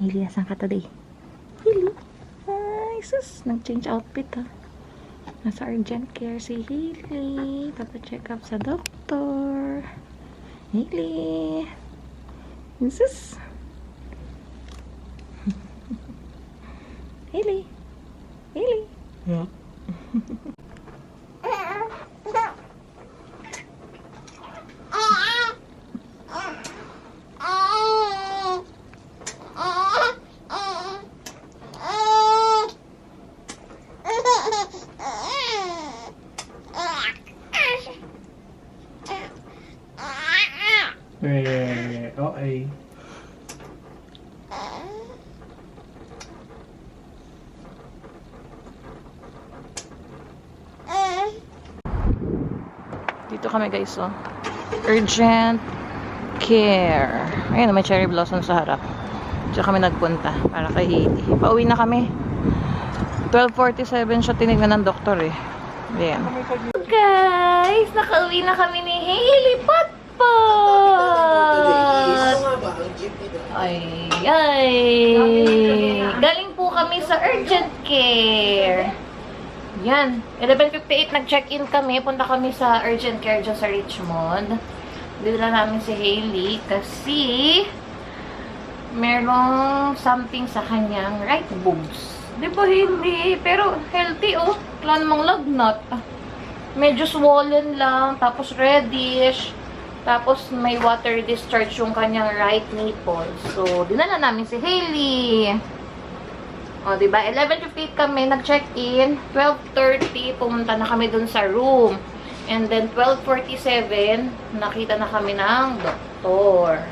Hailey, asan ka today? Hailey? Ay, sus. Nag-change outfit, ha? Nasa urgent care si Hailey. Papa-check up sa doktor. Hailey. Sus. Hailey. Hailey. Yeah. Okay. Dito kami guys, oh. Urgent care. Ayun, may cherry blossom sa harap. Diyan kami nagpunta para kay Hailey. Pauwi na kami. 12:47 siya tinignan ng doktor eh. Ayan. Guys, nakauwi na kami ni Hailey Potpot. Ay, ay. Galing po kami sa urgent care. Yan. 11:58 nag-check-in kami. Punta kami sa urgent care dyan sa Richmond. Dila namin si Hailey kasi merong something sa kanyang right boobs. Di ba hindi? Pero healthy, oh. Wala namang lagnat. Medyo swollen lang. Tapos reddish. Tapos may water discharge yung kanyang right nipple. So, dinala namin si Hailey. O, diba? 11:58 kami nag-check-in. 12:30 pumunta na kami dun sa room. And then 12:47 nakita na kami ng doktor.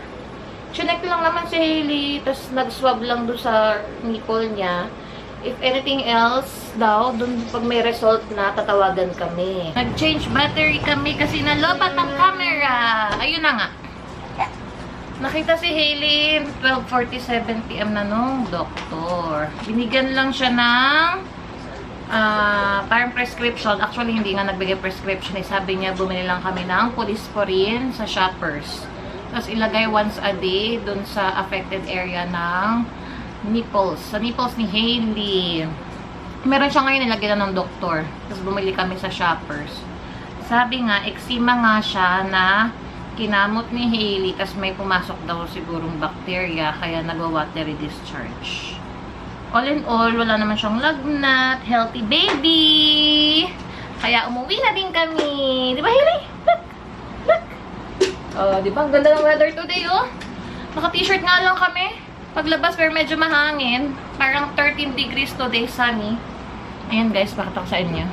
Chinek lang naman si Hailey. Tapos nag-swab lang dun sa nipple niya. If anything else daw, dun pag may result na, tatawagan kami. Nag-change battery kami kasi nalobat ang camera. Ayun na nga. Nakita si Hailey, 12:47 PM na nung doktor. Binigyan lang siya ng parang prescription. Actually, hindi nga nagbigay prescription. Sabi niya, bumili lang kami ng Polysporin sa Shoppers. Tapos ilagay once a day dun sa affected area ng nipples. Sa nipples ni Hailey. Meron siya ngayon nilagyan na ng doktor. Tapos bumili kami sa Shoppers. Sabi nga, eczema nga siya na kinamot ni Hailey. Tapos may pumasok daw sigurong bacteria. Kaya nagwa-watery discharge. All in all, wala naman siyang lagnat. Healthy baby! Kaya umuwi na din kami. Di ba, Hailey? Look! Look! Oh, di ba? Ang ganda ng weather today, oh. Naka-t-shirt nga lang kami. Paglabas, pero medyo mahangin. Parang 13 degrees today, sunny. Ayan guys, pakita ko sa inyo.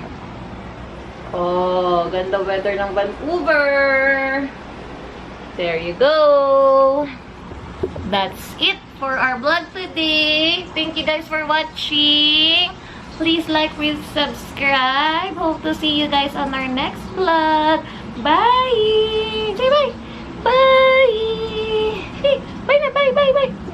Oh, ganda weather ng Vancouver. There you go. That's it for our vlog today. Thank you guys for watching. Please like, please subscribe. Hope to see you guys on our next vlog. Bye! Say bye! Bye! Hey, bye na! Bye! Bye! Bye!